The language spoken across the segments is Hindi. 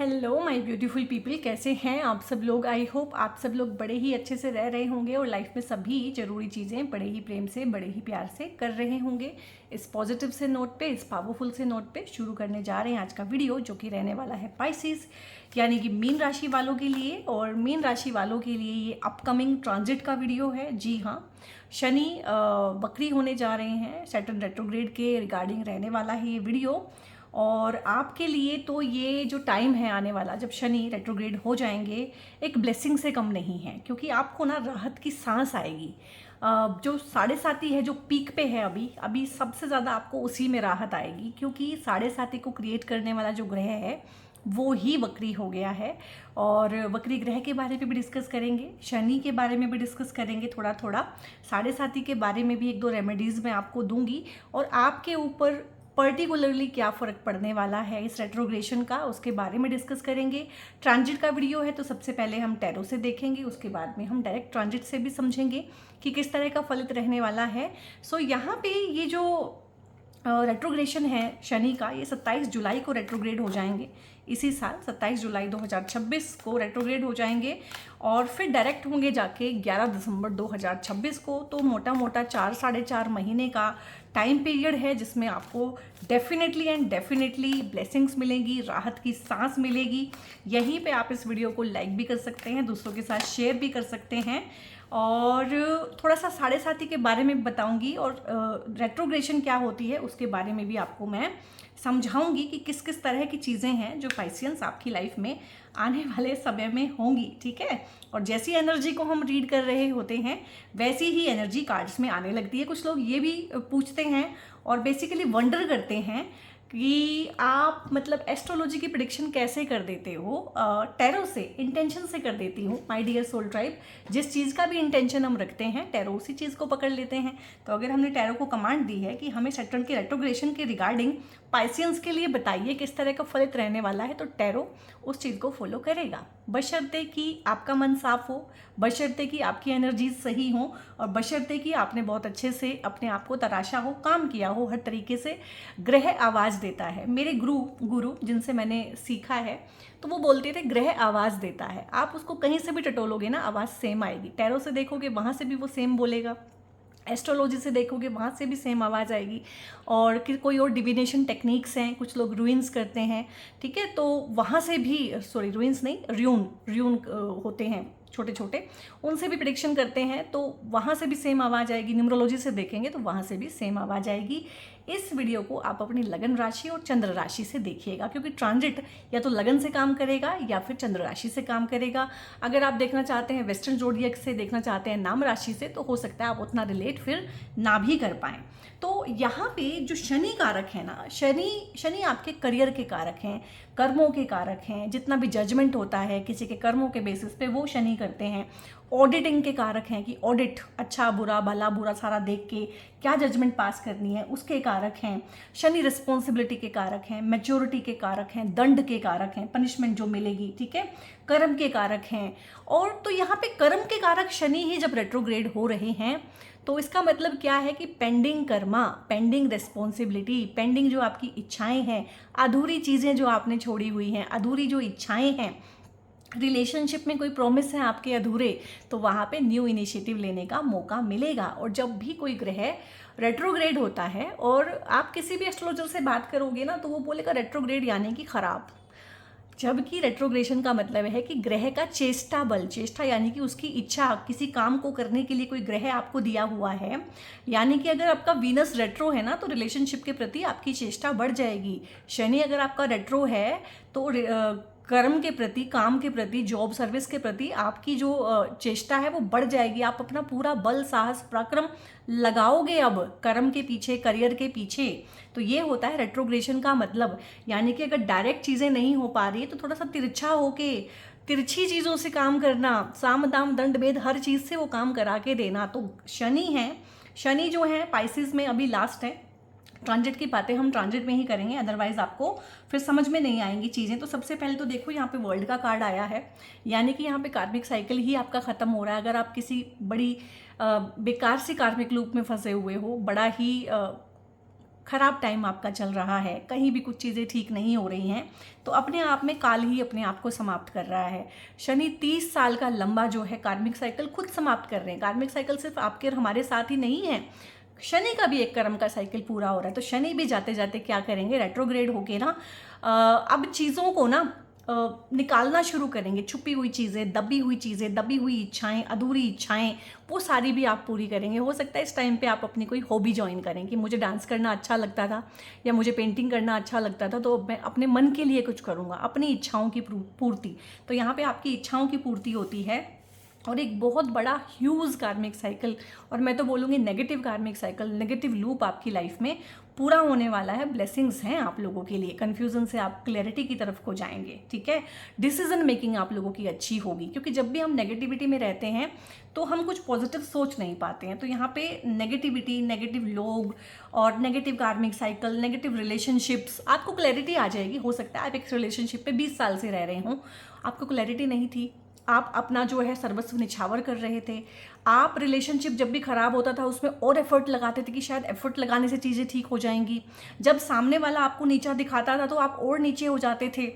हेलो माय ब्यूटीफुल पीपल, कैसे हैं आप सब लोग। आई होप आप सब लोग बड़े ही अच्छे से रह रहे होंगे और लाइफ में सभी ज़रूरी चीज़ें बड़े ही प्रेम से, बड़े ही प्यार से कर रहे होंगे। इस पॉजिटिव से नोट पे, इस पावरफुल से नोट पे शुरू करने जा रहे हैं आज का वीडियो, जो कि रहने वाला है पाइसिस यानी कि मीन राशि वालों के लिए। और मीन राशि वालों के लिए ये अपकमिंग ट्रांजिट का वीडियो है। जी हाँ, शनि वक्री होने जा रहे हैं, सैटर्न रेट्रोग्रेड के रिगार्डिंग रहने वाला है ये वीडियो। और आपके लिए तो ये जो टाइम है आने वाला, जब शनि रेट्रोग्रेड हो जाएंगे, एक ब्लेसिंग से कम नहीं है, क्योंकि आपको ना राहत की सांस आएगी। जो 7.5 है, जो पीक पे है अभी अभी सबसे ज़्यादा आपको उसी में राहत आएगी, क्योंकि 7.5 को क्रिएट करने वाला जो ग्रह है वो ही वक्री हो गया है। और वक्री ग्रह के बारे में भी डिस्कस करेंगे, शनि के बारे में भी डिस्कस करेंगे थोड़ा थोड़ा, 7.5 के बारे में भी एक दो रेमेडीज़ मैं आपको दूंगी, और आपके ऊपर पर्टिकुलरली क्या फ़र्क पड़ने वाला है इस रेट्रोग्रेशन का, उसके बारे में डिस्कस करेंगे। ट्रांजिट का वीडियो है तो सबसे पहले हम टैरो से देखेंगे, उसके बाद में हम डायरेक्ट ट्रांजिट से भी समझेंगे कि किस तरह का फलित रहने वाला है। सो यहाँ पे ये जो रेट्रोग्रेशन है शनि का, ये 27 जुलाई को रेट्रोग्रेड हो जाएंगे। इसी साल 27 जुलाई 2026 को रेट्रोग्रेड हो जाएंगे और फिर डायरेक्ट होंगे जाके 11 दिसंबर 2026 को। तो मोटा मोटा 4-4.5 महीने का टाइम पीरियड है, जिसमें आपको डेफिनेटली एंड डेफिनेटली ब्लेसिंग्स मिलेंगी, राहत की सांस मिलेगी। यहीं पे आप इस वीडियो को लाइक भी कर सकते हैं, दूसरों के साथ शेयर भी कर सकते हैं, और थोड़ा सा 7.5 के बारे में बताऊंगी, और रेट्रोग्रेशन क्या होती है उसके बारे में भी आपको मैं समझाऊंगी कि किस किस तरह की चीज़ें हैं जो पाइसियंस आपकी लाइफ में आने वाले समय में होंगी। ठीक है, और जैसी एनर्जी को हम रीड कर रहे होते हैं वैसी ही एनर्जी कार्ड्स में आने लगती है। कुछ लोग ये भी पूछते हैं और बेसिकली वंडर करते हैं कि आप मतलब एस्ट्रोलॉजी की प्रिडिक्शन कैसे कर देते हो। टैरो से, इंटेंशन से कर देती हूँ माय डियर सोल ट्राइब। जिस चीज़ का भी इंटेंशन हम रखते हैं, टैरो उसी चीज़ को पकड़ लेते हैं। तो अगर हमने टैरो को कमांड दी है कि हमें सैटर्न के रेट्रोग्रेशन के रिगार्डिंग पाइसियंस के लिए बताइए किस तरह का फलित रहने वाला है, तो टैरो उस चीज़ को फॉलो करेगा, बशर्ते कि आपका मन साफ हो, बशर्ते कि आपकी एनर्जीज सही हो, और बशर्ते कि आपने बहुत अच्छे से अपने आप को तराशा हो, काम किया हो हर तरीके से। ग्रह आवाज़ देता है। मेरे गुरु जिनसे मैंने सीखा है, तो वो बोलते थे ग्रह आवाज़ देता है। आप उसको कहीं से भी टटोलोगे ना, आवाज़ सेम आएगी। टैरो से देखोगे वहाँ से भी वो सेम बोलेगा, एस्ट्रोलॉजी से देखोगे वहाँ से भी सेम आवाज़ आएगी, और कोई और डिविनेशन टेक्निक्स हैं, कुछ लोग रूइंस करते हैं, ठीक है, तो वहाँ से भी, सॉरी रूइंस नहीं, र्यून होते हैं छोटे छोटे, उनसे भी प्रिडिक्शन करते हैं, तो वहाँ से भी सेम आवाज़ आएगी। न्यूमरोलॉजी से देखेंगे तो वहाँ से भी सेम आवाज़ आएगी। इस वीडियो को आप अपनी लगन राशि और चंद्र राशि से देखिएगा, क्योंकि ट्रांजिट या तो लगन से काम करेगा या फिर चंद्र राशि से काम करेगा। अगर आप देखना चाहते हैं वेस्टर्न जोडियक से, देखना चाहते हैं नाम राशि से, तो हो सकता है आप उतना रिलेट फिर ना भी कर पाएँ। तो यहाँ पे जो शनि कारक है ना, शनि आपके करियर के कारक हैं, कर्मों के कारक हैं। जितना भी जजमेंट होता है किसी के कर्मों के बेसिस पे, वो शनि करते हैं। ऑडिटिंग के कारक हैं कि ऑडिट, अच्छा बुरा भला बुरा सारा देख के क्या जजमेंट पास करनी है, उसके कारक हैं। शनि रिस्पॉन्सिबिलिटी के कारक हैं, मैच्योरिटी के कारक हैं, दंड के कारक हैं, पनिशमेंट जो मिलेगी, ठीक है, कर्म के कारक हैं। और तो यहाँ पे कर्म के कारक शनि ही जब रेट्रोग्रेड हो रहे हैं, तो इसका मतलब क्या है कि pending Karma, pending responsibility, pending जो आपकी इच्छाएं हैं, अधूरी चीज़ें जो आपने छोड़ी हुई हैं, अधूरी जो इच्छाएं हैं, रिलेशनशिप में कोई प्रॉमिस है आपके अधूरे, तो वहाँ पे न्यू इनिशिएटिव लेने का मौका मिलेगा। और जब भी कोई ग्रह रेट्रोग्रेड होता है, और आप किसी भी एस्ट्रोलॉजर से बात करोगे ना, तो वो बोलेगा रेट्रोग्रेड यानी कि खराब, जबकि रेट्रोग्रेशन का मतलब है कि ग्रह का चेष्टा बल, चेष्टा यानी कि उसकी इच्छा, किसी काम को करने के लिए कोई ग्रह आपको दिया हुआ है। यानी कि अगर आपका वीनस रेट्रो है ना, तो रिलेशनशिप के प्रति आपकी चेष्टा बढ़ जाएगी। शनि अगर आपका रेट्रो है तो कर्म के प्रति, काम के प्रति, जॉब सर्विस के प्रति आपकी जो चेष्टा है वो बढ़ जाएगी। आप अपना पूरा बल, साहस, पराक्रम लगाओगे अब कर्म के पीछे, करियर के पीछे। तो ये होता है रेट्रोग्रेशन का मतलब। यानी कि अगर डायरेक्ट चीज़ें नहीं हो पा रही है, तो थोड़ा सा तिरछा होके, तिरछी चीज़ों से काम करना, साम दाम दंड भेद हर चीज़ से वो काम करा के देना। तो शनि है, शनि जो है पाइसिस में अभी लास्ट है। ट्रांजिट की बातें हम ट्रांजिट में ही करेंगे, अदरवाइज आपको फिर समझ में नहीं आएंगी चीज़ें। तो सबसे पहले तो देखो, यहाँ पे वर्ल्ड का कार्ड आया है, यानी कि यहाँ पे कार्मिक साइकिल ही आपका ख़त्म हो रहा है। अगर आप किसी बड़ी बेकार सी कार्मिक लूप में फंसे हुए हो, बड़ा ही खराब टाइम आपका चल रहा है, कहीं भी कुछ चीज़ें ठीक नहीं हो रही हैं, तो अपने आप में काल ही अपने आप को समाप्त कर रहा है। शनि 30 साल का लंबा जो है कार्मिक साइकिल खुद समाप्त कर रहे हैं। कार्मिक साइकिल सिर्फ आपके और हमारे साथ ही नहीं है, शनि का भी एक कर्म का साइकिल पूरा हो रहा है। तो शनि भी जाते जाते क्या करेंगे, रेट्रोग्रेड होके ना अब चीज़ों को ना निकालना शुरू करेंगे। छुपी हुई चीज़ें, दबी हुई चीज़ें, दबी हुई इच्छाएं, अधूरी इच्छाएं, वो सारी भी आप पूरी करेंगे। हो सकता है इस टाइम पे आप अपनी कोई हॉबी ज्वाइन करें कि मुझे डांस करना अच्छा लगता था या मुझे पेंटिंग करना अच्छा लगता था, तो मैं अपने मन के लिए कुछ करूँगा, अपनी इच्छाओं की पूर्ति। तो यहाँ पे आपकी इच्छाओं की पूर्ति होती है और एक बहुत बड़ा ह्यूज कार्मिक साइकिल, और मैं तो बोलूँगी नेगेटिव कार्मिक साइकिल, नेगेटिव लूप आपकी लाइफ में पूरा होने वाला है। ब्लेसिंग्स हैं आप लोगों के लिए, कन्फ्यूजन से आप क्लैरिटी की तरफ को जाएंगे, ठीक है। डिसीजन मेकिंग आप लोगों की अच्छी होगी, क्योंकि जब भी हम नेगेटिविटी में रहते हैं तो हम कुछ पॉजिटिव सोच नहीं पाते हैं। तो यहाँ पे नेगेटिविटी, नेगेटिव लोग और नेगेटिव कार्मिक साइकिल, नेगेटिव रिलेशनशिप्स, आपको क्लैरिटी आ जाएगी। हो सकता है आप एक रिलेशनशिप पे 20 साल से रह रहे हों, आपको क्लैरिटी नहीं थी, आप अपना जो है सर्वस्व निछावर कर रहे थे। आप रिलेशनशिप जब भी खराब होता था उसमें और एफर्ट लगाते थे कि शायद एफर्ट लगाने से चीज़ें ठीक हो जाएंगी। जब सामने वाला आपको नीचा दिखाता था तो आप और नीचे हो जाते थे,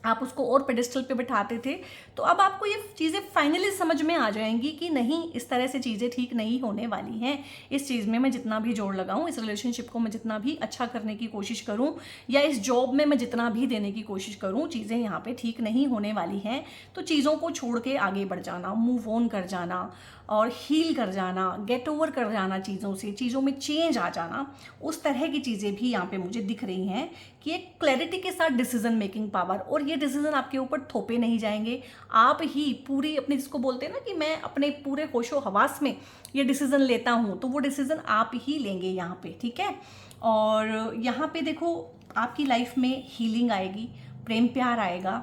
आप उसको और पेडिस्टल पे बिठाते थे। तो अब आपको ये चीज़ें फाइनली समझ में आ जाएंगी कि नहीं, इस तरह से चीज़ें ठीक नहीं होने वाली हैं। इस चीज़ में मैं जितना भी जोर लगाऊं, इस रिलेशनशिप को मैं जितना भी अच्छा करने की कोशिश करूं, या इस जॉब में मैं जितना भी देने की कोशिश करूं, चीज़ें यहाँ पे ठीक नहीं होने वाली हैं। तो चीज़ों को छोड़ के आगे बढ़ जाना, मूव ऑन कर जाना और हील कर जाना, गेट ओवर कर जाना चीज़ों से, चीज़ों में चेंज आ जाना, उस तरह की चीज़ें भी यहाँ पे मुझे दिख रही हैं कि एक क्लैरिटी के साथ डिसीजन मेकिंग पावर। और ये डिसीजन आपके ऊपर थोपे नहीं जाएंगे, आप ही पूरी अपनी, जिसको बोलते हैं ना कि मैं अपने पूरे होशो हवास में ये डिसीजन लेता हूँ, तो वो डिसीजन आप ही लेंगे यहाँ पे, ठीक है। और यहाँ पे देखो आपकी लाइफ में हीलिंग आएगी, प्रेम प्यार आएगा,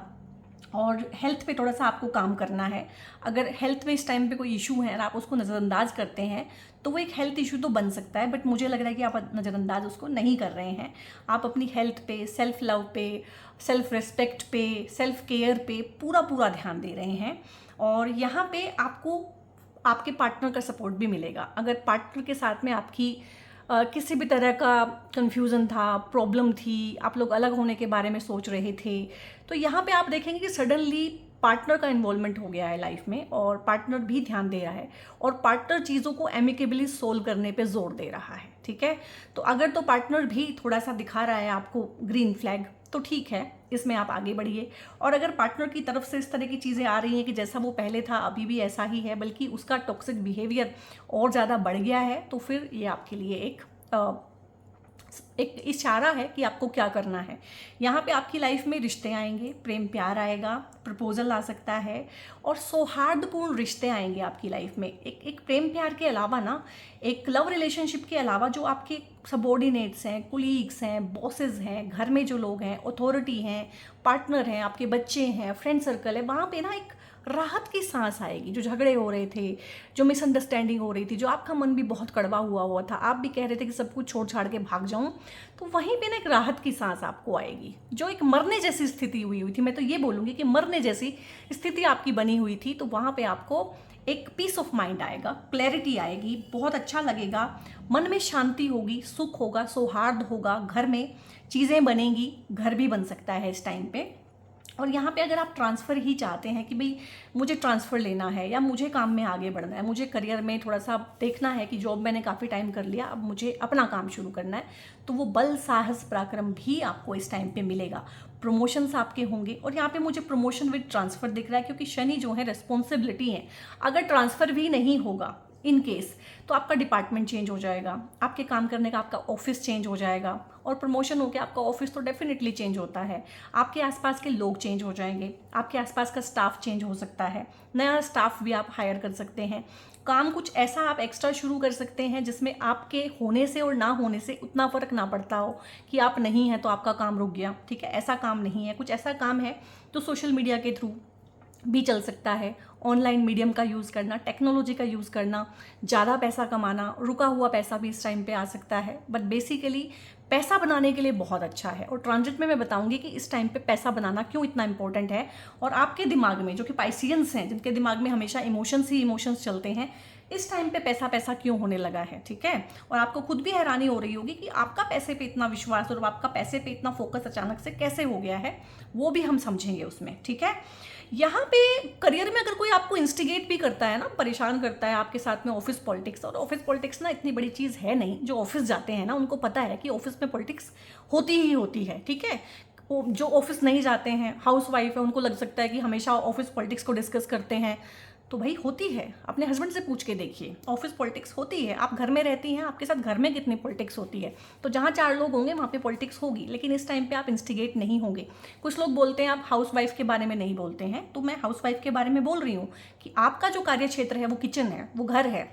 और हेल्थ पे थोड़ा सा आपको काम करना है। अगर हेल्थ में इस टाइम पे कोई इशू है और आप उसको नज़रअंदाज करते हैं तो वो एक हेल्थ इशू तो बन सकता है, बट मुझे लग रहा है कि आप नज़रअंदाज उसको नहीं कर रहे हैं। आप अपनी हेल्थ पे, सेल्फ लव पे, सेल्फ रिस्पेक्ट पे, सेल्फ केयर पे पूरा पूरा ध्यान दे रहे हैं। और यहाँ पे आपको आपके पार्टनर का सपोर्ट भी मिलेगा। अगर पार्टनर के साथ में आपकी किसी भी तरह का कन्फ्यूज़न था, प्रॉब्लम थी, आप लोग अलग होने के बारे में सोच रहे थे, तो यहाँ पे आप देखेंगे कि सडनली पार्टनर का इन्वॉल्वमेंट हो गया है लाइफ में, और पार्टनर भी ध्यान दे रहा है, और पार्टनर चीज़ों को एमिकेबली सोल्व करने पे जोर दे रहा है, ठीक है। तो अगर तो पार्टनर भी थोड़ा सा दिखा रहा है आपको ग्रीन फ्लैग, तो ठीक है, इसमें आप आगे बढ़िए। और अगर पार्टनर की तरफ से इस तरह की चीज़ें आ रही हैं कि जैसा वो पहले था अभी भी ऐसा ही है, बल्कि उसका टॉक्सिक बिहेवियर और ज़्यादा बढ़ गया है, तो फिर ये आपके लिए एक इशारा है कि आपको क्या करना है। यहाँ पे आपकी लाइफ में रिश्ते आएंगे, प्रेम प्यार आएगा, प्रपोजल आ सकता है, और सौहार्दपूर्ण रिश्ते आएंगे आपकी लाइफ में। एक प्रेम प्यार के अलावा ना, एक लव रिलेशनशिप के अलावा जो आपके सबॉर्डिनेट्स हैं, कुलीग्स हैं, बॉसेस हैं, घर में जो लोग हैं, अथॉरिटी हैं, पार्टनर हैं, आपके बच्चे हैं, फ्रेंड सर्कल है, वहाँ पे ना एक राहत की सांस आएगी। जो झगड़े हो रहे थे, जो मिसअंडरस्टैंडिंग हो रही थी, जो आपका मन भी बहुत कड़वा हुआ था, आप भी कह रहे थे कि सब कुछ छोड़ छाड़ के भाग जाऊं, तो वहीं पे ना एक राहत की सांस आपको आएगी। जो एक मरने जैसी स्थिति हुई थी, मैं तो ये बोलूँगी कि मरने जैसी स्थिति आपकी बनी हुई थी, तो वहाँ पे आपको एक पीस ऑफ माइंड आएगा, क्लैरिटी आएगी, बहुत अच्छा लगेगा, मन में शांति होगी, सुख होगा, सौहार्द होगा, घर में चीज़ें बनेंगी, घर भी बन सकता है इस टाइम पे। और यहाँ पे अगर आप ट्रांसफ़र ही चाहते हैं कि भाई मुझे ट्रांसफ़र लेना है, या मुझे काम में आगे बढ़ना है, मुझे करियर में थोड़ा सा देखना है कि जॉब मैंने काफ़ी टाइम कर लिया, अब मुझे अपना काम शुरू करना है, तो वो बल, साहस, पराक्रम भी आपको इस टाइम पे मिलेगा। प्रमोशंस आपके होंगे, और यहाँ पे मुझे प्रमोशन विद ट्रांसफ़र दिख रहा है, क्योंकि शनि जो है रिस्पॉन्सिबिलिटी है। अगर ट्रांसफ़र भी नहीं होगा इन केस, तो आपका डिपार्टमेंट चेंज हो जाएगा, आपके काम करने का आपका ऑफिस चेंज हो जाएगा, और प्रमोशन हो के आपका ऑफिस तो डेफिनेटली चेंज होता है। आपके आसपास के लोग चेंज हो जाएंगे, आपके आसपास का स्टाफ चेंज हो सकता है, नया स्टाफ भी आप हायर कर सकते हैं। काम कुछ ऐसा आप एक्स्ट्रा शुरू कर सकते हैं जिसमें आपके होने से और ना होने से उतना फ़र्क ना पड़ता हो कि आप नहीं हैं तो आपका काम रुक गया, ठीक है। ऐसा काम नहीं है, कुछ ऐसा काम है तो सोशल मीडिया के थ्रू भी चल सकता है। ऑनलाइन मीडियम का यूज़ करना, टेक्नोलॉजी का यूज़ करना, ज़्यादा पैसा कमाना, रुका हुआ पैसा भी इस टाइम पे आ सकता है, बट बेसिकली पैसा बनाने के लिए बहुत अच्छा है। और ट्रांजिट में मैं बताऊंगी कि इस टाइम पे पैसा बनाना क्यों इतना इंपॉर्टेंट है। और आपके दिमाग में, जो कि पाइसियंस हैं, जिनके दिमाग में हमेशा इमोशंस ही इमोशंस चलते हैं, इस टाइम पे पैसा पैसा क्यों होने लगा है, ठीक है। और आपको खुद भी हैरानी हो रही होगी कि आपका पैसे पे इतना विश्वास और आपका पैसे पे इतना फोकस अचानक से कैसे हो गया है, वो भी हम समझेंगे उसमें, ठीक है। यहाँ पे करियर में अगर कोई आपको इंस्टिगेट भी करता है ना, परेशान करता है आपके साथ में ऑफिस पॉलिटिक्स, और ऑफिस पॉलिटिक्स ना इतनी बड़ी चीज़ है नहीं, जो ऑफिस जाते हैं ना उनको पता है कि ऑफिस में पॉलिटिक्स होती ही होती है, ठीक है। जो ऑफिस नहीं जाते हैं, हाउस वाइफ है, उनको लग सकता है कि हमेशा ऑफिस पॉलिटिक्स को डिस्कस करते हैं, तो भाई होती है। अपने हस्बैंड से पूछ के देखिए, ऑफिस पॉलिटिक्स होती है। आप घर में रहती हैं, आपके साथ घर में कितनी पॉलिटिक्स होती है, तो जहाँ 4 लोग होंगे वहाँ पे पॉलिटिक्स होगी, लेकिन इस टाइम पे आप इंस्टिगेट नहीं होंगे। कुछ लोग बोलते हैं आप हाउस वाइफ के बारे में नहीं बोलते हैं, तो मैं हाउस वाइफ के बारे में बोल रही हूँ कि आपका जो कार्य क्षेत्र है वो किचन है, वो घर है,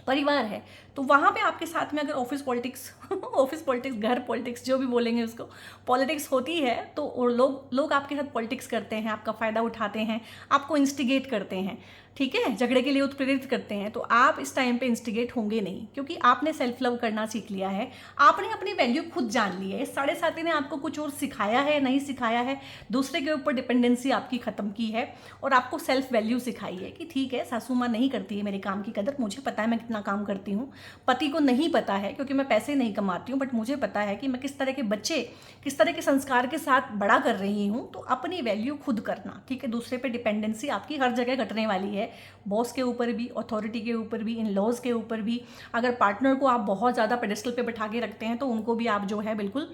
परिवार है, तो वहाँ पे आपके साथ में अगर ऑफिस पॉलिटिक्स ऑफिस पॉलिटिक्स, घर पॉलिटिक्स, जो भी बोलेंगे उसको, पॉलिटिक्स होती है, तो और लोग आपके साथ पॉलिटिक्स करते हैं, आपका फ़ायदा उठाते हैं, आपको इंस्टिगेट करते हैं, ठीक है, झगड़े के लिए उत्प्रेरित करते हैं, तो आप इस टाइम पे इंस्टिगेट होंगे नहीं, क्योंकि आपने सेल्फ लव करना सीख लिया है, आपने अपनी वैल्यू खुद जान ली है। इस 7.5 ने आपको कुछ और सिखाया है, नहीं सिखाया है, दूसरे के ऊपर डिपेंडेंसी आपकी ख़त्म की है, और आपको सेल्फ वैल्यू सिखाई है कि ठीक है, सासू माँ नहीं करती है मेरे काम की कदर, मुझे पता है मैं कितना काम करती हूँ, पति को नहीं पता है क्योंकि मैं पैसे नहीं कमाती हूँ, बट मुझे पता है कि मैं किस तरह के बच्चे, किस तरह के संस्कार के साथ बड़ा कर रही हूँ। तो अपनी वैल्यू खुद करना, ठीक है, दूसरे पे डिपेंडेंसी आपकी हर जगह घटने वाली है, बॉस के ऊपर भी, अथॉरिटी के ऊपर भी, इन लॉज के ऊपर भी। अगर पार्टनर को आप बहुत ज़्यादा पेडेस्टल पे बैठा के रखते हैं, तो उनको भी आप जो है बिल्कुल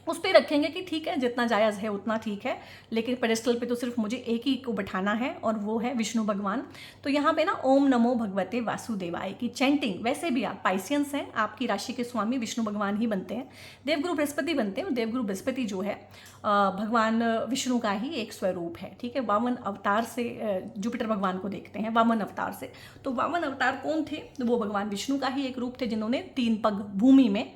उस पर रखेंगे कि ठीक है, जितना जायज़ है उतना ठीक है, लेकिन पेडेस्टल पे तो सिर्फ मुझे एक ही को बैठाना है, और वो है विष्णु भगवान। तो यहाँ पे ना ओम नमो भगवते वासुदेवाय की चैंटिंग, वैसे भी आप पाइसियंस हैं, आपकी राशि के स्वामी विष्णु भगवान ही बनते हैं, देवगुरु बृहस्पति बनते हैं, और देवगुरु बृहस्पति जो है भगवान विष्णु का ही एक स्वरूप है, ठीक है। वामन अवतार से जुपिटर भगवान को देखते हैं, वामन अवतार से। तो वामन अवतार कौन थे, तो वो भगवान विष्णु का ही एक रूप थे, जिन्होंने 3 पग भूमि में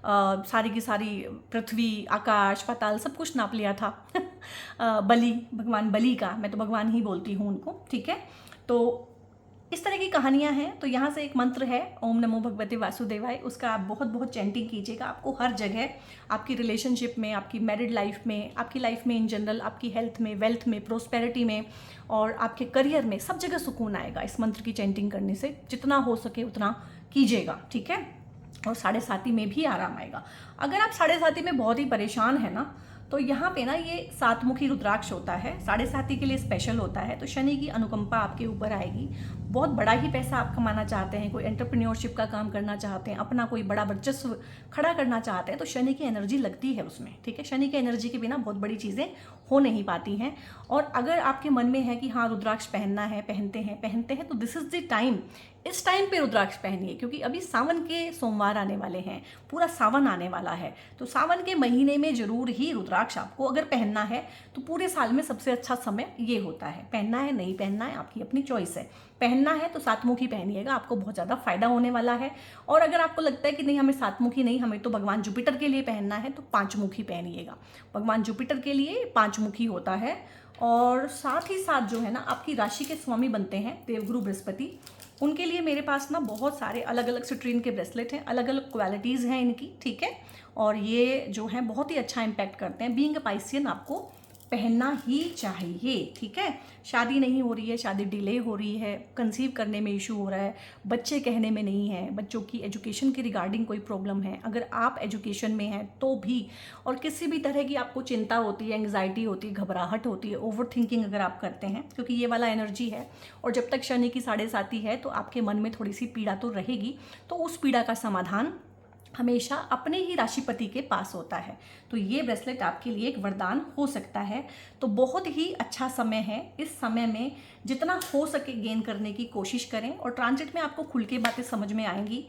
सारी की सारी पृथ्वी, आकाश, पाताल सब कुछ नाप लिया था। बलि, भगवान बलि का, मैं तो भगवान ही बोलती हूँ उनको, ठीक है। तो इस तरह की कहानियाँ हैं। तो यहाँ से एक मंत्र है ओम नमो भगवते वासुदेवाय, उसका आप बहुत बहुत चैंटिंग कीजिएगा। आपको हर जगह, आपकी रिलेशनशिप में, आपकी मैरिड लाइफ में, आपकी लाइफ में इन जनरल, आपकी हेल्थ में, वेल्थ में, प्रोस्पेरिटी में, और आपके करियर में, सब जगह सुकून आएगा इस मंत्र की चैंटिंग करने से। जितना हो सके उतना कीजिएगा, ठीक है। और 7.5 में भी आराम आएगा। अगर आप 7.5 में बहुत ही परेशान है ना, तो यहाँ पे ना ये 7 मुखी रुद्राक्ष होता है, 7.5 के लिए स्पेशल होता है। तो शनि की अनुकंपा आपके ऊपर आएगी। बहुत बड़ा ही पैसा आप कमाना चाहते हैं, कोई एंटरप्रेन्योरशिप का काम करना चाहते हैं, अपना कोई बड़ा वर्चस्व खड़ा करना चाहते हैं, तो शनि की एनर्जी लगती है उसमें, ठीक है। शनि की एनर्जी के बिना बहुत बड़ी चीज़ें हो नहीं पाती हैं। और अगर आपके मन में है कि हाँ रुद्राक्ष पहनना है, पहनते हैं, तो दिस इज़ द टाइम। इस टाइम पे रुद्राक्ष पहनिए, क्योंकि अभी सावन के सोमवार आने वाले हैं, पूरा सावन आने वाला है। तो सावन के महीने में जरूर ही रुद्राक्ष आपको अगर पहनना है, तो पूरे साल में सबसे अच्छा समय ये होता है। पहनना है, नहीं पहनना है, आपकी अपनी चॉइस है। पहनना है तो 7 मुखी पहनिएगा, आपको बहुत ज़्यादा फायदा होने वाला है। और अगर आपको लगता है कि नहीं हमें 7 मुखी नहीं, हमें तो भगवान जुपिटर के लिए पहनना है, तो 5 मुखी पहनिएगा। भगवान जुपिटर के लिए 5 मुखी होता है। और साथ ही साथ जो है ना, आपकी राशि के स्वामी बनते हैं देवगुरु बृहस्पति। उनके लिए मेरे पास ना बहुत सारे अलग अलग सिट्रीन के ब्रेसलेट हैं, अलग अलग क्वालिटीज़ हैं इनकी, ठीक है। और ये जो है बहुत ही अच्छा इम्पैक्ट करते हैं। बीइंग अ पाइसियन आपको पहनना ही चाहिए, ठीक है। शादी नहीं हो रही है, शादी डिले हो रही है, कंसीव करने में इशू हो रहा है, बच्चे कहने में नहीं है, बच्चों की एजुकेशन के रिगार्डिंग कोई प्रॉब्लम है, अगर आप एजुकेशन में हैं तो भी, और किसी भी तरह की आपको चिंता होती है, एंग्जाइटी होती है, घबराहट होती है, ओवर थिंकिंग अगर आप करते हैं, क्योंकि ये वाला एनर्जी है। और जब तक शनि की 7.5 है, तो आपके मन में थोड़ी सी पीड़ा तो रहेगी। तो उस पीड़ा का समाधान हमेशा अपने ही राशिपति के पास होता है। तो ये ब्रेसलेट आपके लिए एक वरदान हो सकता है। तो बहुत ही अच्छा समय है। इस समय में जितना हो सके गेन करने की कोशिश करें, और ट्रांजिट में आपको खुल के बातें समझ में आएंगी।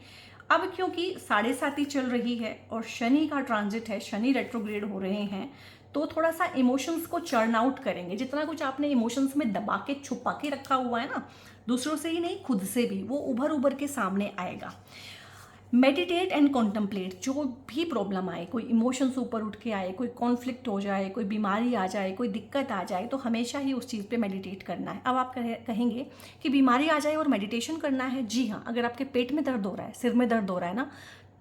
अब क्योंकि 7.5 चल रही है और शनि का ट्रांजिट है, शनि रेट्रोग्रेड हो रहे हैं, तो थोड़ा सा इमोशंस को चर्न आउट करेंगे। जितना कुछ आपने इमोशंस में दबा के छुपा के रखा हुआ है ना, दूसरों से ही नहीं खुद से भी, वो उभर के सामने आएगा। Meditate and contemplate. जो भी प्रॉब्लम आए, कोई इमोशंस ऊपर उठ के आए, कोई कॉन्फ्लिक्ट हो जाए, कोई बीमारी आ जाए, कोई दिक्कत आ जाए, तो हमेशा ही उस चीज़ पे मेडिटेट करना है। अब आप कहेंगे कि बीमारी आ जाए और मेडिटेशन करना है। जी हाँ, अगर आपके पेट में दर्द हो रहा है, सिर में दर्द हो रहा है ना,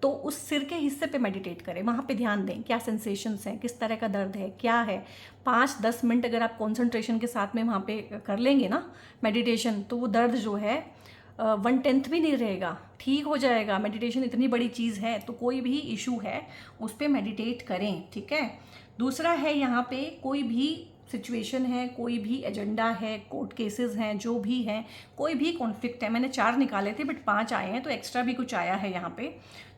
तो उस सिर के हिस्से पे मेडिटेट करें, वहाँ पे ध्यान दें क्या सेंसेशंस हैं, किस तरह का दर्द है, क्या है। 5-10 मिनट अगर आप कॉन्सेंट्रेशन के साथ में वहाँ पे कर लेंगे ना मेडिटेशन, तो वो दर्द जो है 1/10 भी नहीं रहेगा, ठीक हो जाएगा। मेडिटेशन इतनी बड़ी चीज़ है, तो कोई भी इशू है उस पर मेडिटेट करें, ठीक है। दूसरा है यहाँ पे कोई भी सिचुएशन है, कोई भी एजेंडा है, कोर्ट केसेस हैं, जो भी हैं, कोई भी कॉन्फ्लिक्ट है, मैंने 4 निकाले थे बट 5 आए हैं, तो एक्स्ट्रा भी कुछ आया है यहाँ पे।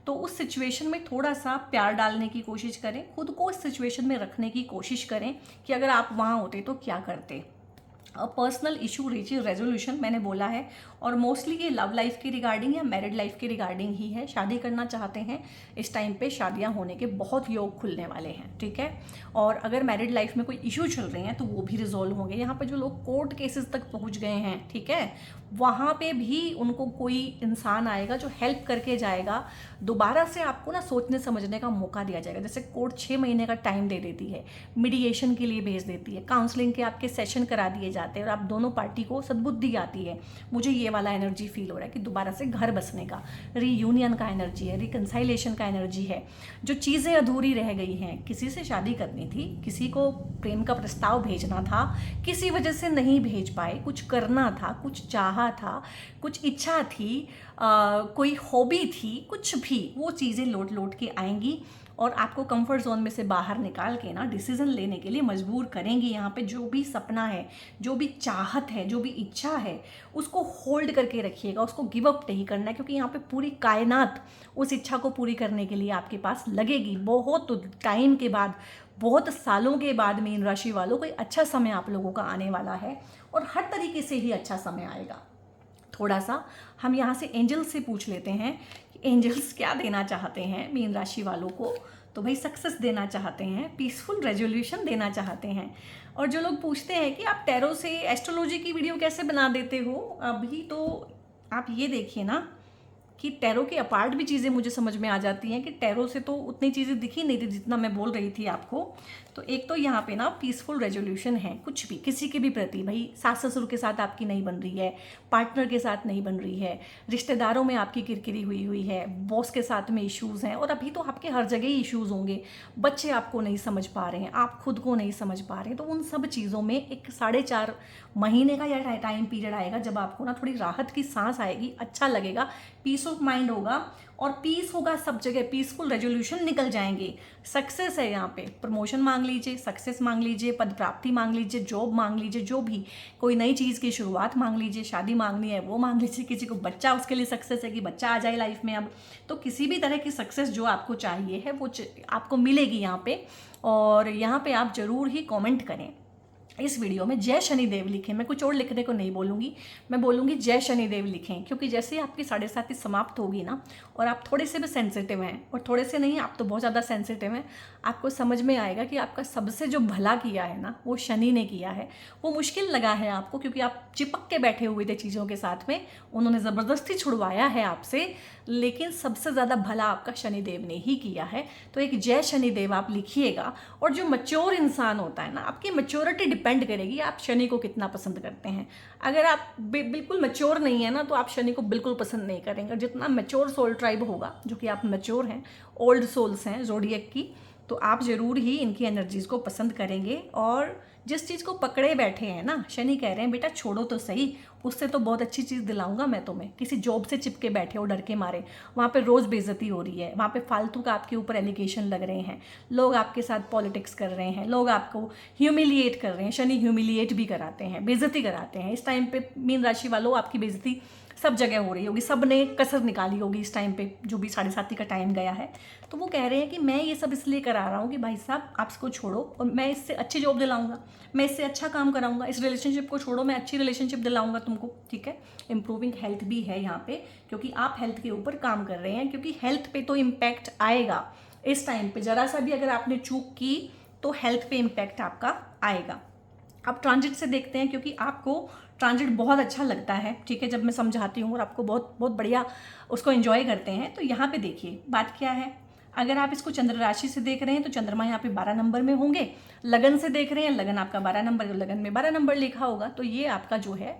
तो उस सिचुएशन में थोड़ा सा प्यार डालने की कोशिश करें, खुद को उस सिचुएशन में रखने की कोशिश करें कि अगर आप वहाँ होते तो क्या करते। पर्सनल इशू रेजोल्यूशन मैंने बोला है, और मोस्टली ये लव लाइफ के रिगार्डिंग या मैरिड लाइफ के रिगार्डिंग ही है। शादी करना चाहते हैं, इस टाइम पे शादियां होने के बहुत योग खुलने वाले हैं, ठीक है। और अगर मैरिड लाइफ में कोई इशू चल रहे हैं तो वो भी रिजॉल्व होंगे। यहाँ पे जो लोग कोर्ट केसेस तक पहुँच गए हैं, ठीक है, वहाँ पे भी उनको कोई इंसान आएगा जो हेल्प करके जाएगा। दोबारा से आपको ना सोचने समझने का मौका दिया जाएगा। जैसे कोर्ट 6 महीने का टाइम दे देती है, मीडिएशन के लिए भेज देती है, काउंसलिंग के आपके सेशन करा दिए जाते हैं और आप दोनों पार्टी को सद्बुद्धि आती है। मुझे ये वाला एनर्जी फील हो रहा है कि दोबारा से घर बसने का, रीयूनियन का एनर्जी है, रिकंसाइलेशन का एनर्जी है। जो चीज़ें अधूरी रह गई हैं, किसी से शादी करनी थी, किसी को प्रेम का प्रस्ताव भेजना था, किसी वजह से नहीं भेज पाए, कुछ करना था, कुछ चाहा था, कुछ इच्छा थी, कोई हॉबी थी, कुछ भी, वो चीज़ें लौट लौट के आएंगी और आपको कंफर्ट जोन में से बाहर निकाल के ना डिसीजन लेने के लिए मजबूर करेंगी। यहाँ पे जो भी सपना है, जो भी चाहत है, जो भी इच्छा है, उसको होल्ड करके रखिएगा, उसको गिव अप नहीं करना है, क्योंकि यहाँ पे पूरी कायनात उस इच्छा को पूरी करने के लिए आपके पास लगेगी। बहुत टाइम के बाद, बहुत सालों के बाद मीन राशि वालों कोई अच्छा समय आप लोगों का आने वाला है, और हर तरीके से ही अच्छा समय आएगा। थोड़ा सा हम यहाँ से एंजल्स से पूछ लेते हैं कि एंजल्स क्या देना चाहते हैं मीन राशि वालों को। तो भाई सक्सेस देना चाहते हैं, पीसफुल रेजोल्यूशन देना चाहते हैं। और जो लोग पूछते हैं कि आप टैरो से एस्ट्रोलॉजी की वीडियो कैसे बना देते हो, अभी तो आप ये देखिए ना कि टैरो के अपार्ट भी चीज़ें मुझे समझ में आ जाती हैं कि टैरो से तो उतनी चीज़ें दिखी नहीं थी जितना मैं बोल रही थी आपको। तो एक तो यहाँ पे ना पीसफुल रेजोल्यूशन है, कुछ भी किसी के भी प्रति, भाई सास ससुर के साथ आपकी नहीं बन रही है, पार्टनर के साथ नहीं बन रही है, रिश्तेदारों में आपकी किरकिरी हुई है, बॉस के साथ में इश्यूज़ हैं, और अभी तो आपके हर जगह ही इश्यूज़ होंगे, बच्चे आपको नहीं समझ पा रहे हैं, आप खुद को नहीं समझ पा रहे हैं। तो उन सब चीज़ों में एक 4.5 महीने का या टाइम पीरियड आएगा जब आपको ना थोड़ी राहत की सांस आएगी, अच्छा लगेगा, पीस ऑफ माइंड होगा, और पीस होगा सब जगह, पीसफुल रेजोल्यूशन निकल जाएंगे। सक्सेस है यहाँ पे, प्रमोशन मांग लीजिए, सक्सेस मांग लीजिए, पद प्राप्ति मांग लीजिए, जॉब मांग लीजिए, जो भी, कोई नई चीज़ की शुरुआत मांग लीजिए, शादी मांगनी है वो मांग लीजिए, किसी को बच्चा, उसके लिए सक्सेस है कि बच्चा आ जाए लाइफ में अब। तो किसी भी तरह की सक्सेस जो आपको चाहिए है वो आपको मिलेगी यहाँ पे। और यहाँ पे आप ज़रूर ही कॉमेंट करें इस वीडियो में जय शनिदेव लिखें। मैं कुछ और लिखने को नहीं बोलूँगी, मैं बोलूँगी जय शनिदेव लिखें, क्योंकि जैसे ही आपकी 7:30 समाप्त होगी ना, और आप थोड़े से भी सेंसिटिव हैं, और थोड़े से नहीं, आप तो बहुत ज़्यादा सेंसिटिव हैं, आपको समझ में आएगा कि आपका सबसे जो भला किया है ना वो शनि ने किया है। वो मुश्किल लगा है आपको क्योंकि आप चिपक के बैठे हुए थे चीज़ों के साथ में, उन्होंने ज़बरदस्ती छुड़वाया है आपसे, लेकिन सबसे ज़्यादा भला आपका शनिदेव ने ही किया है। तो एक जय शनिदेव आप लिखिएगा। और जो मैच्योर इंसान होता है ना, आपकी मैच्योरिटी डिपेंड करेगी आप शनि को कितना पसंद करते हैं। अगर आप बिल्कुल मैच्योर नहीं है ना, तो आप शनि को बिल्कुल पसंद नहीं करेंगे। जितना मैच्योर सोल ट्राइब होगा, जो कि आप मैच्योर हैं, ओल्ड सोल्स हैं ज़ोडिएक की, तो आप ज़रूर ही इनकी एनर्जीज़ को पसंद करेंगे। और जिस चीज़ को पकड़े बैठे हैं ना, शनि कह रहे हैं बेटा छोड़ो तो सही, उससे तो बहुत अच्छी चीज़ दिलाऊंगा मैं तुम्हें। किसी जॉब से चिपके बैठे हो डर के मारे, वहाँ पे रोज़ बेइज्जती हो रही है, वहाँ पे फालतू का आपके ऊपर एलिगेशन लग रहे हैं, लोग आपके साथ पॉलिटिक्स कर रहे हैं, लोग आपको ह्यूमिलिएट कर रहे हैं। शनि ह्यूमिलिएट भी कराते हैं, बेइज्जती कराते हैं। इस टाइम पे मीन राशि वालों आपकी बेइज्जती सब जगह हो रही होगी, सब ने कसर निकाली होगी इस टाइम पे, जो भी 7:30 का टाइम गया है। तो वो कह रहे हैं कि मैं ये सब इसलिए करा रहा हूँ कि भाई साहब आप इसको छोड़ो और मैं इससे अच्छी जॉब दिलाऊंगा, मैं इससे अच्छा काम कराऊंगा, इस रिलेशनशिप को छोड़ो, मैं अच्छी रिलेशनशिप दिलाऊंगा तुमको, ठीक है। इंप्रूविंग हेल्थ भी है यहाँ पे, क्योंकि आप हेल्थ के ऊपर काम कर रहे हैं, क्योंकि हेल्थ पे तो इम्पैक्ट आएगा इस टाइम पे। ज़रा सा भी अगर आपने चूक की तो हेल्थ पे इम्पैक्ट आपका आएगा। अब ट्रांजिट से देखते हैं, क्योंकि आपको ट्रांजिट बहुत अच्छा लगता है, ठीक है, जब मैं समझाती हूँ और आपको बहुत बहुत बढ़िया उसको एंजॉय करते हैं। तो यहाँ पे देखिए बात क्या है, अगर आप इसको चंद्र राशि से देख रहे हैं तो चंद्रमा यहाँ पे 12 नंबर में होंगे, लगन से देख रहे हैं, लगन आपका 12 नंबर, लगन में 12 नंबर लिखा होगा, तो ये आपका जो है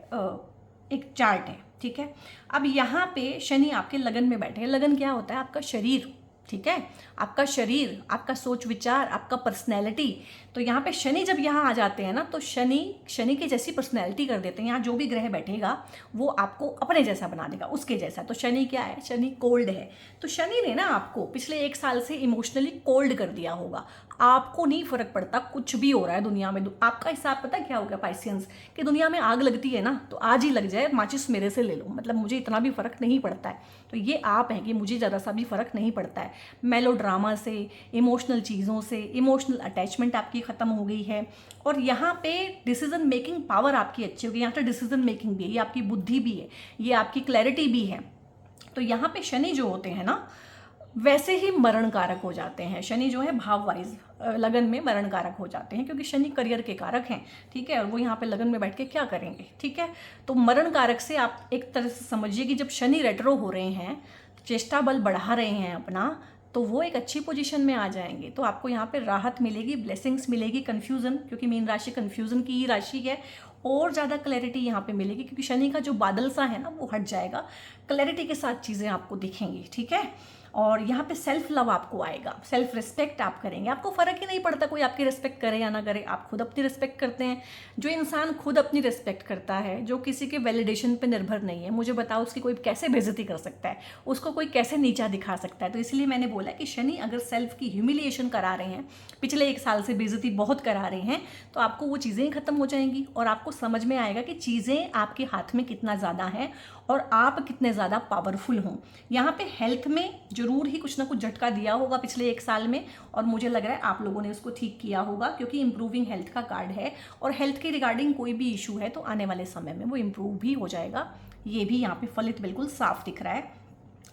एक चार्ट है, ठीक है। अब यहाँ पे शनि आपके लगन में बैठे हैं। लगन क्या होता है? आपका शरीर, ठीक है, आपका शरीर, आपका सोच विचार, आपका पर्सनैलिटी। तो यहाँ पे शनि जब यहाँ आ जाते हैं ना, तो शनि की जैसी पर्सनैलिटी कर देते हैं। यहाँ जो भी ग्रह बैठेगा वो आपको अपने जैसा बना देगा, उसके जैसा। तो शनि क्या है, शनि कोल्ड है। तो शनि ने ना आपको पिछले 1 साल से इमोशनली कोल्ड कर दिया होगा। आपको नहीं फर्क पड़ता कुछ भी हो रहा है दुनिया में। आपका हिसाब पता क्या हो गया पाइसियंस, कि दुनिया में आग लगती है ना, तो आज ही लग जाए, माचिस मेरे से ले लो, मतलब मुझे इतना भी फर्क नहीं पड़ता है। तो ये आप हैं कि मुझे ज़रा सा भी फर्क नहीं पड़ता है। मेलो ड्रामा से, इमोशनल चीज़ों से, इमोशनल अटैचमेंट आपकी ख़त्म हो गई है। और यहाँ पे डिसीजन मेकिंग पावर आपकी अच्छी होगी। यहाँ पे डिसीजन मेकिंग भी है, ये आपकी बुद्धि भी है, ये आपकी क्लैरिटी भी है। तो यहाँ पे शनि जो होते हैं ना, वैसे ही मरण कारक हो जाते हैं। शनि जो है भाव वाइज लगन में मरण कारक हो जाते हैं, क्योंकि शनि करियर के कारक हैं, ठीक है। और वो यहाँ पे लगन में बैठ के क्या करेंगे, ठीक है। तो मरण कारक से आप एक तरह से समझिए कि जब शनि रेट्रो हो रहे हैं, चेष्टा बल बढ़ा रहे हैं अपना, तो वो एक अच्छी पोजीशन में आ जाएंगे। तो आपको यहाँ पे राहत मिलेगी, ब्लेसिंग्स मिलेगी। कन्फ्यूज़न, क्योंकि मीन राशि कन्फ्यूज़न की ही राशि है, और ज़्यादा क्लैरिटी यहाँ पे मिलेगी, क्योंकि शनि का जो बादल सा है ना वो हट जाएगा। क्लैरिटी के साथ चीज़ें आपको दिखेंगी, ठीक है। और यहाँ पे सेल्फ लव आपको आएगा, सेल्फ रिस्पेक्ट आप करेंगे। आपको फ़र्क ही नहीं पड़ता कोई आपकी रिस्पेक्ट करे या ना करे, आप खुद अपनी रिस्पेक्ट करते हैं। जो इंसान खुद अपनी रिस्पेक्ट करता है, जो किसी के वैलिडेशन पे निर्भर नहीं है, मुझे बताओ उसकी कोई कैसे बेइज्जती कर सकता है, उसको कोई कैसे नीचा दिखा सकता है। तो इसलिए मैंने बोला कि शनि अगर सेल्फ की ह्यूमिलिएशन करा रहे हैं, पिछले 1 साल से बेइज्जती बहुत करा रहे हैं, तो आपको वो चीज़ें ख़त्म हो जाएंगी और आपको समझ में आएगा कि चीज़ें आपके हाथ में कितना ज़्यादा है और आप कितने ज़्यादा पावरफुल हों। यहाँ पे हेल्थ में ज़रूर ही कुछ ना कुछ झटका दिया होगा पिछले 1 साल में, और मुझे लग रहा है आप लोगों ने उसको ठीक किया होगा, क्योंकि इंप्रूविंग हेल्थ का कार्ड है। और हेल्थ के रिगार्डिंग कोई भी इशू है तो आने वाले समय में वो इम्प्रूव भी हो जाएगा। ये भी यहाँ पे फलित बिल्कुल साफ दिख रहा है।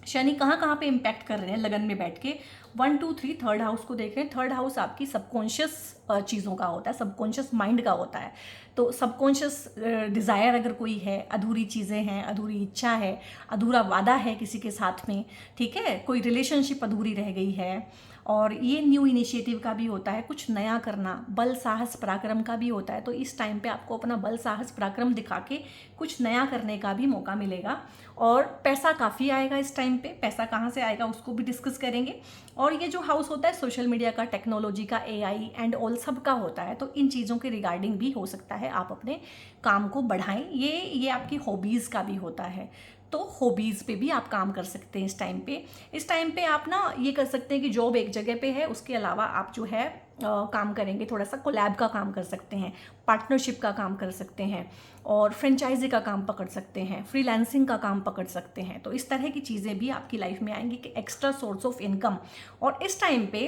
शनि कहाँ कहाँ पे इम्पैक्ट कर रहे हैं लगन में बैठ के, 1 2 3 थर्ड हाउस को देख रहे हैं। थर्ड हाउस आपकी सबकॉन्शियस चीज़ों का होता है, सबकॉन्शियस माइंड का होता है। तो सबकॉन्शियस डिज़ायर अगर कोई है, अधूरी चीज़ें हैं, अधूरी इच्छा है, अधूरा वादा है किसी के साथ में, ठीक है, कोई रिलेशनशिप अधूरी रह गई है, और ये न्यू इनिशिएटिव का भी होता है, कुछ नया करना, बल साहस पराक्रम का भी होता है। तो इस टाइम पे आपको अपना बल साहस पराक्रम दिखा के कुछ नया करने का भी मौका मिलेगा। और पैसा काफ़ी आएगा इस टाइम पे। पैसा कहाँ से आएगा उसको भी डिस्कस करेंगे। और ये जो हाउस होता है सोशल मीडिया का, टेक्नोलॉजी का, एआई एंड ऑल सब का होता है। तो इन चीज़ों के रिगार्डिंग भी हो सकता है आप अपने काम को बढ़ाएं। ये आपकी हॉबीज़ का भी होता है, तो हॉबीज़ पे भी आप काम कर सकते हैं इस टाइम पे। इस टाइम पे आप ना ये कर सकते हैं कि जॉब एक जगह पे है, उसके अलावा आप जो है काम करेंगे, थोड़ा सा कोलैब का काम कर सकते हैं, पार्टनरशिप का काम कर सकते हैं, और फ्रेंचाइजी का काम पकड़ सकते हैं, फ्रीलांसिंग का काम पकड़ सकते हैं। तो इस तरह की चीज़ें भी आपकी लाइफ में आएंगी कि एक्स्ट्रा सोर्स ऑफ इनकम। और इस टाइम पे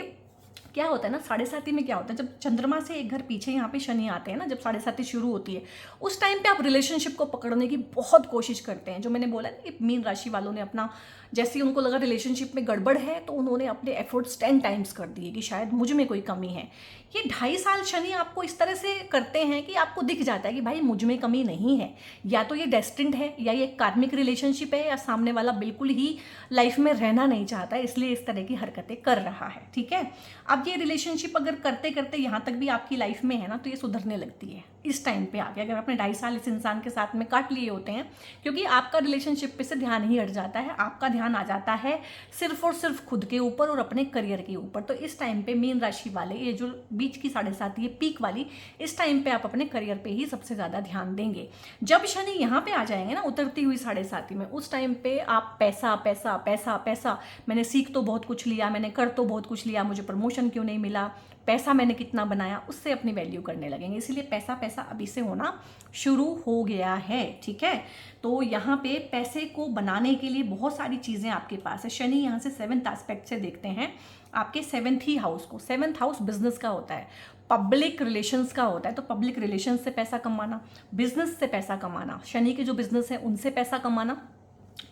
क्या होता है ना, 7.5 में क्या होता है, जब चंद्रमा से एक घर पीछे यहाँ पे शनि आते हैं ना, जब 7.5 शुरू होती है, उस टाइम पे आप रिलेशनशिप को पकड़ने की बहुत कोशिश करते हैं। जो मैंने बोला ना कि मीन राशि वालों ने अपना, जैसे ही उनको लगा रिलेशनशिप में गड़बड़ है, तो उन्होंने अपने एफर्ट्स 10 टाइम्स कर दिए कि शायद मुझ में कोई कमी है। ये 2.5 साल शनि आपको इस तरह से करते हैं कि आपको दिख जाता है कि भाई मुझ में कमी नहीं है, या तो ये डेस्टिन्ड है, या ये कार्मिक रिलेशनशिप है, या सामने वाला बिल्कुल ही लाइफ में रहना नहीं चाहता है, इसलिए इस तरह की हरकतें कर रहा है, ठीक है। अब ये रिलेशनशिप अगर करते करते यहाँ तक भी आपकी लाइफ में है ना, तो ये सुधरने लगती है इस टाइम पे आके। अगर आपने 2.5 साल इस इंसान के साथ में काट लिए होते हैं, क्योंकि आपका रिलेशनशिप पे से ध्यान ही हट जाता है, आपका ध्यान आ जाता है सिर्फ और सिर्फ खुद के ऊपर और अपने करियर के ऊपर। तो इस टाइम पे मीन राशि वाले, ये जो बीच की 7.5 ये पीक वाली, इस टाइम पे आप अपने करियर पे ही सबसे ज़्यादा ध्यान देंगे। जब शनि यहाँ पे आ जाएंगे ना, उतरती हुई 7.5 में, उस टाइम पे आप पैसा पैसा पैसा पैसा, मैंने सीख तो बहुत कुछ लिया, मैंने कर तो बहुत कुछ लिया, मुझे प्रमोशन क्यों नहीं मिला, पैसा मैंने कितना बनाया, उससे अपनी वैल्यू करने लगेंगे। इसीलिए पैसा पैसा अभी से होना शुरू हो गया है, ठीक है। तो यहाँ पे पैसे को बनाने के लिए बहुत सारी चीज़ें आपके पास है। शनि यहाँ से 7th एस्पेक्ट से देखते हैं आपके 7th ही हाउस को। 7th हाउस बिजनेस का होता है, पब्लिक रिलेशंस का होता है। तो पब्लिक रिलेशंस से पैसा कमाना, बिजनेस से पैसा कमाना, शनि के जो बिजनेस है उनसे पैसा कमाना,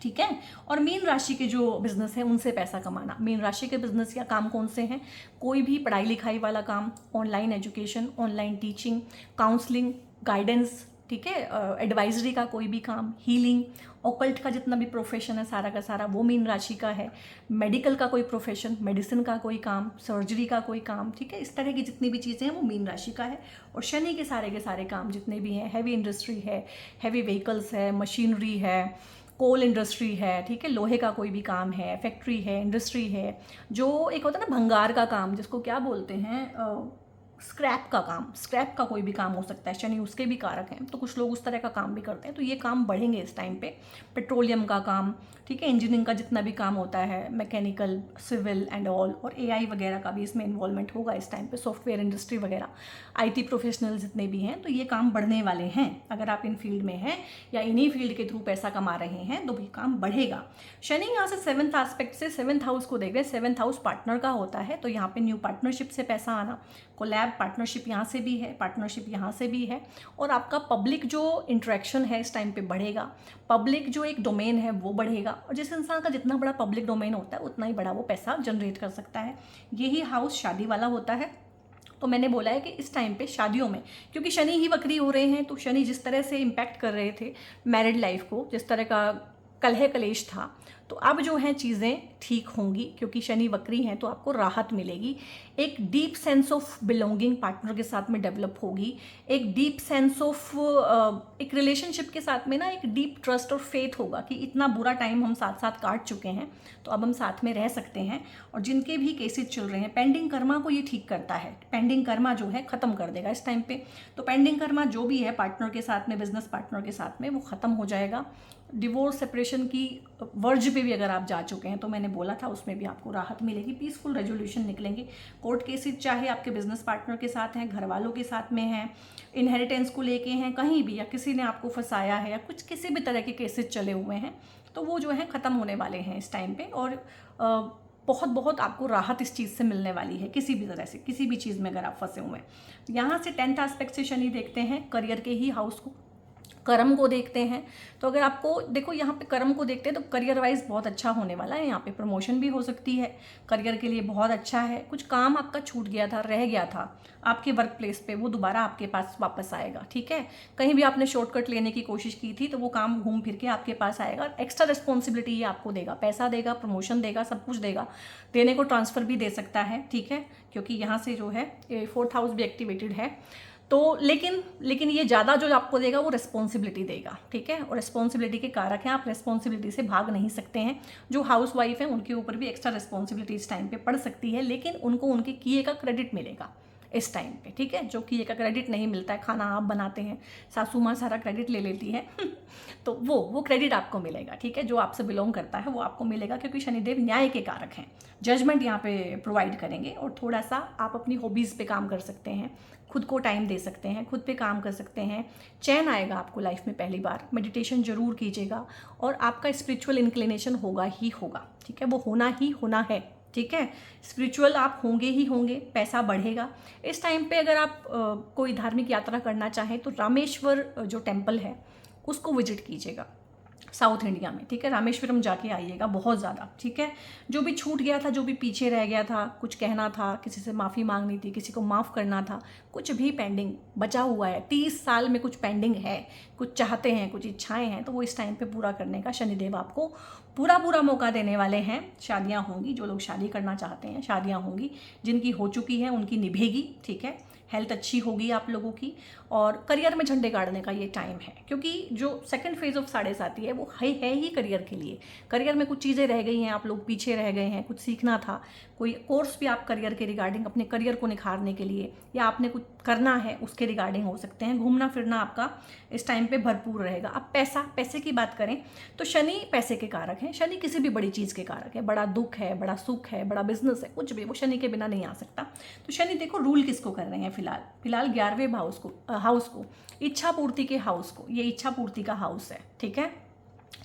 ठीक है। और मीन राशि के जो बिजनेस है उनसे पैसा कमाना। मीन राशि के बिजनेस या काम कौन से हैं? कोई भी पढ़ाई लिखाई वाला काम, online education, online teaching, counselling, guidance, ठीक है, एडवाइजरी का कोई भी काम, हीलिंग, ऑकल्ट का जितना भी प्रोफेशन है सारा का सारा वो मीन राशि का है। मेडिकल का कोई प्रोफेशन, मेडिसिन का कोई काम, सर्जरी का कोई काम, ठीक है, इस तरह की जितनी भी चीज़ें हैं वो मीन राशि का है। और शनि के सारे काम जितने भी हैं, हैवी इंडस्ट्री है, हैवी व्हीकल्स है, मशीनरी है, कोल इंडस्ट्री है, ठीक है, लोहे का कोई भी काम है, फैक्ट्री है, इंडस्ट्री है, जो एक होता है ना भंगार का काम, जिसको क्या बोलते हैं, स्क्रैप का काम, स्क्रैप का कोई भी काम हो सकता है, शनि उसके भी कारक हैं, तो कुछ लोग उस तरह का काम भी करते हैं, तो ये काम बढ़ेंगे इस टाइम पे। पेट्रोलियम का काम, ठीक है, इंजीनियरिंग का जितना भी काम होता है, मैकेनिकल, सिविल एंड ऑल, और एआई वगैरह का भी इसमें इन्वॉल्वमेंट होगा इस टाइम पे, सॉफ्टवेयर इंडस्ट्री वगैरह, आईटी प्रोफेशनल जितने भी हैं, तो ये काम बढ़ने वाले हैं। अगर आप इन फील्ड में हैं या इन्हीं फील्ड के थ्रू पैसा कमा रहे हैं तो ये काम बढ़ेगा। शनि यहाँ से 7th एस्पेक्ट से 7th हाउस को देख रहे हैं, 7th हाउस पार्टनर का होता है, तो यहाँ पे न्यू पार्टनरशिप से पैसा आना, कोलैब पार्टनरशिप यहाँ से भी है, पार्टनरशिप यहाँ से भी है, और आपका पब्लिक जो इंटरेक्शन है इस टाइम पे बढ़ेगा, पब्लिक जो एक डोमेन है वो बढ़ेगा, और जिस इंसान का जितना बड़ा पब्लिक डोमेन होता है उतना ही बड़ा वो पैसा जनरेट कर सकता है। यही हाउस शादी वाला होता है, तो मैंने बोला है कि इस टाइम पे शादियों में, क्योंकि शनि ही वक्री हो रहे हैं, तो शनि जिस तरह से इम्पैक्ट कर रहे थे मैरिड लाइफ को, जिस तरह का कलह कलेश था, तो अब जो है चीज़ें ठीक होंगी, क्योंकि शनि वक्री हैं, तो आपको राहत मिलेगी। एक deep sense of belonging partner के साथ में डेवलप होगी, एक डीप सेंस ऑफ एक रिलेशनशिप के साथ में ना एक डीप ट्रस्ट और फेथ होगा कि इतना बुरा टाइम हम साथ साथ काट चुके हैं, तो अब हम साथ में रह सकते हैं। और जिनके भी केसेस चल रहे हैं, पेंडिंग कर्मा को ये ठीक करता है, पेंडिंग कर्मा जो है ख़त्म कर देगा इस टाइम पे। तो पेंडिंग कर्मा जो भी है पार्टनर के साथ में, बिजनेस पार्टनर के साथ में, वो ख़त्म हो जाएगा। डिवोर्स सेपरेशन की वर्ज पे भी अगर आप जा चुके हैं तो मैंने बोला था उसमें भी आपको राहत मिलेगी, पीसफुल रेजोल्यूशन निकलेंगे। कोर्ट केसेस चाहे आपके बिजनेस पार्टनर के साथ हैं, घर वालों के साथ में हैं, इनहेरिटेंस को लेके हैं, कहीं भी, या किसी ने आपको फंसाया है, या कुछ किसी भी तरह के केसेस चले हुए हैं, तो वो जो है ख़त्म होने वाले हैं इस टाइम पे। और बहुत बहुत आपको राहत इस चीज़ से मिलने वाली है, किसी भी तरह से, किसी भी चीज़ में अगर आप फंसे हुए हैं। यहाँ से 10th एस्पेक्ट से शनि देखते हैं करियर के ही हाउस को, कर्म को देखते हैं। तो अगर आपको देखो यहाँ पे कर्म को देखते हैं तो करियर वाइज बहुत अच्छा होने वाला है, यहाँ पे प्रमोशन भी हो सकती है, करियर के लिए बहुत अच्छा है। कुछ काम आपका छूट गया था, रह गया था आपके वर्क प्लेस पे, वो दोबारा आपके पास वापस आएगा, ठीक है। कहीं भी आपने शॉर्टकट लेने की कोशिश की थी तो वो काम घूम फिर के आपके पास आएगा। एक्स्ट्रा रिस्पॉन्सिबिलिटी ये आपको देगा, पैसा देगा, प्रमोशन देगा, सब कुछ देगा, देने को ट्रांसफ़र भी दे सकता है, ठीक है, क्योंकि यहाँ से जो है 4th हाउस भी एक्टिवेटेड है। तो लेकिन ये ज़्यादा जो आपको देगा वो रिस्पॉन्सिबिलिटी देगा, ठीक है, और रिस्पॉन्सिबिलिटी के कारक हैं, आप रिस्पॉन्सिबिलिटी से भाग नहीं सकते हैं। जो हाउस वाइफ हैं उनके ऊपर भी एक्स्ट्रा रिस्पॉन्सिबिलिटी इस टाइम पे पड़ सकती है, लेकिन उनको उनके किए का क्रेडिट मिलेगा इस टाइम पे, ठीक है। जो किए का क्रेडिट नहीं मिलता है, खाना आप बनाते हैं, सासू माँ सारा क्रेडिट ले लेती है तो वो क्रेडिट आपको मिलेगा, ठीक है, जो आपसे बिलोंग करता है वो आपको मिलेगा, क्योंकि शनिदेव न्याय के कारक हैं, जजमेंट यहाँ पे प्रोवाइड करेंगे। और थोड़ा सा आप अपनी हॉबीज़ पे काम कर सकते हैं, खुद को टाइम दे सकते हैं, खुद पे काम कर सकते हैं, चैन आएगा आपको लाइफ में पहली बार। मेडिटेशन जरूर कीजिएगा, और आपका स्पिरिचुअल इंक्लिनेशन होगा ही होगा, ठीक है, वो होना ही होना है, ठीक है, स्पिरिचुअल आप होंगे ही होंगे, पैसा बढ़ेगा इस टाइम पे। अगर आप कोई धार्मिक यात्रा करना चाहें तो रामेश्वर जो टेम्पल है उसको विजिट कीजिएगा साउथ इंडिया में, ठीक है, रामेश्वरम जाके आइएगा बहुत ज़्यादा, ठीक है। जो भी छूट गया था, जो भी पीछे रह गया था, कुछ कहना था, किसी से माफ़ी मांगनी थी, किसी को माफ़ करना था, कुछ भी पेंडिंग बचा हुआ है, 30 साल में कुछ पेंडिंग है, कुछ चाहते हैं, कुछ इच्छाएं हैं, तो वो इस टाइम पे पूरा करने का शनिदेव आपको पूरा मौका देने वाले हैं। शादियाँ होंगी, जो लोग शादी करना चाहते हैं शादियाँ होंगी, जिनकी हो चुकी है उनकी निभेगी, ठीक है, हेल्थ अच्छी होगी आप लोगों की, और करियर में झंडे गाड़ने का ये टाइम है, क्योंकि जो सेकंड फेज ऑफ 7.5 है वो है ही करियर के लिए। करियर में कुछ चीज़ें रह गई हैं, आप लोग पीछे रह गए हैं, कुछ सीखना था, कोई कोर्स भी आप करियर के रिगार्डिंग, अपने करियर को निखारने के लिए, या आपने कुछ करना है उसके रिगार्डिंग हो सकते हैं। घूमना फिरना आपका इस टाइम पे भरपूर रहेगा। अब पैसे की बात करें तो शनि पैसे के कारक हैं, शनि किसी भी बड़ी चीज़ के कारक है, बड़ा दुख है, बड़ा सुख है, बड़ा बिजनेस है, कुछ भी वो शनि के बिना नहीं आ सकता। तो शनि देखो रूल किसको कर रहे हैं फिलहाल 11वें हाउस को, इच्छा पूर्ति के हाउस को, ये इच्छा पूर्ति का हाउस है, ठीक है,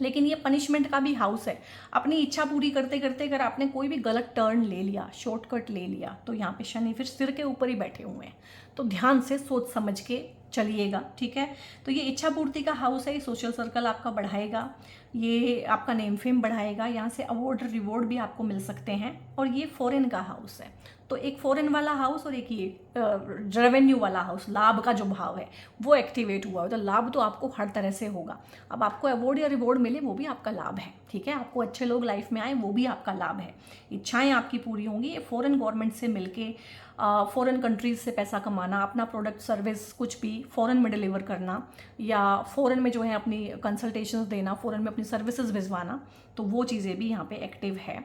लेकिन ये पनिशमेंट का भी हाउस है। अपनी इच्छा पूरी करते करते अगर आपने कोई भी गलत टर्न ले लिया, शॉर्टकट ले लिया, तो यहाँ पे शनि फिर सिर के ऊपर ही बैठे हुए हैं, तो ध्यान से सोच समझ के चलिएगा, ठीक है। तो ये इच्छा पूर्ति का हाउस है, ये सोशल सर्कल आपका बढ़ाएगा, ये आपका नेम फेम बढ़ाएगा, यहाँ से अवार्ड रिवॉर्ड भी आपको मिल सकते हैं। और ये फॉरेन का हाउस है, तो एक फॉरेन वाला हाउस और एक ये रेवेन्यू वाला हाउस, लाभ का जो भाव है वो एक्टिवेट हुआ है, तो लाभ तो आपको हर तरह से होगा। अब आपको अवार्ड या रिवॉर्ड मिले वो भी आपका लाभ है, ठीक है, आपको अच्छे लोग लाइफ में आए वो भी आपका लाभ है, इच्छाएं आपकी पूरी होंगी। ये फॉरेन गवर्नमेंट से मिलके फॉरेन कंट्रीज से पैसा कमाना, अपना प्रोडक्ट सर्विस कुछ भी फॉरेन में डिलीवर करना, या फॉरेन में जो है अपनी कंसल्टेशंस देना, फॉरेन में अपनी सर्विसेज भिजवाना, तो वो चीज़ें भी यहाँ पे एक्टिव है।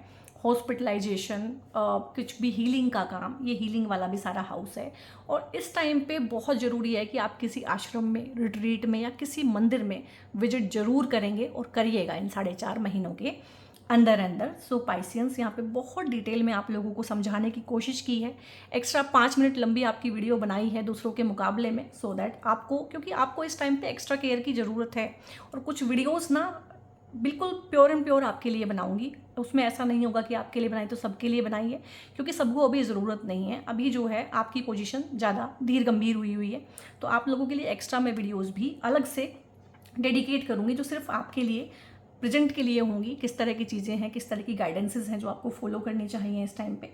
हॉस्पिटलाइजेशन, कुछ भी हीलिंग का काम, ये हीलिंग वाला भी सारा हाउस है। और इस टाइम पे बहुत ज़रूरी है कि आप किसी आश्रम में, रिट्रीट में या किसी मंदिर में विजिट जरूर करेंगे और करिएगा इन 4.5 महीनों के अंदर। सो पाइसियंस, यहाँ पे बहुत डिटेल में आप लोगों को समझाने की कोशिश की है। एक्स्ट्रा 5 मिनट लंबी आपकी वीडियो बनाई है दूसरों के मुकाबले में, सो दैट आपको, क्योंकि आपको इस टाइम पे एक्स्ट्रा केयर की ज़रूरत है। और कुछ वीडियोस ना बिल्कुल प्योर एंड प्योर आपके लिए बनाऊंगी, उसमें ऐसा नहीं होगा कि आपके लिए बनाई तो सबके लिए बनाई है, क्योंकि सबको अभी ज़रूरत नहीं है। अभी जो है आपकी पोजीशन ज़्यादा धीर गंभीर हुई है, तो आप लोगों के लिए एक्स्ट्रा मैं वीडियोज़ भी अलग से डेडिकेट करूँगी जो सिर्फ आपके लिए, प्रेजेंट के लिए होंगी। किस तरह की चीज़ें हैं, किस तरह की गाइडेंसेस हैं जो आपको फॉलो करनी चाहिए इस टाइम पे।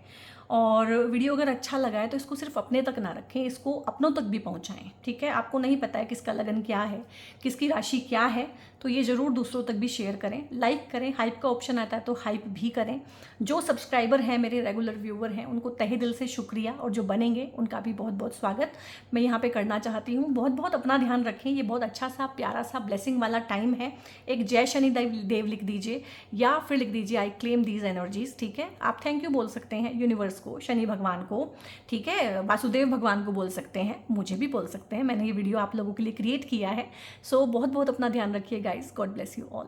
और वीडियो अगर अच्छा लगा है तो इसको सिर्फ अपने तक ना रखें, इसको अपनों तक भी पहुंचाएं, ठीक है। आपको नहीं पता है किसका लगन क्या है, किसकी राशि क्या है, तो ये ज़रूर दूसरों तक भी शेयर करें, लाइक करें। हाइप का ऑप्शन आता है तो हाइप भी करें। जो सब्सक्राइबर हैं, मेरे रेगुलर व्यूअर हैं, उनको तहे दिल से शुक्रिया, और जो बनेंगे उनका भी बहुत बहुत स्वागत मैं यहाँ पे करना चाहती हूँ। बहुत बहुत अपना ध्यान रखें। ये बहुत अच्छा सा प्यारा सा ब्लेसिंग वाला टाइम है। एक जय शनि देव लिख दीजिए, या फिर लिख दीजिए आई क्लेम दीज एनर्जीज, ठीक है। आप थैंक यू बोल सकते हैं यूनिवर्स को, शनि भगवान को, ठीक है, वासुदेव भगवान को बोल सकते हैं, मुझे भी बोल सकते हैं। मैंने ये वीडियो आप लोगों के लिए क्रिएट किया है। सो बहुत बहुत अपना ध्यान रखिए guys. God bless you all.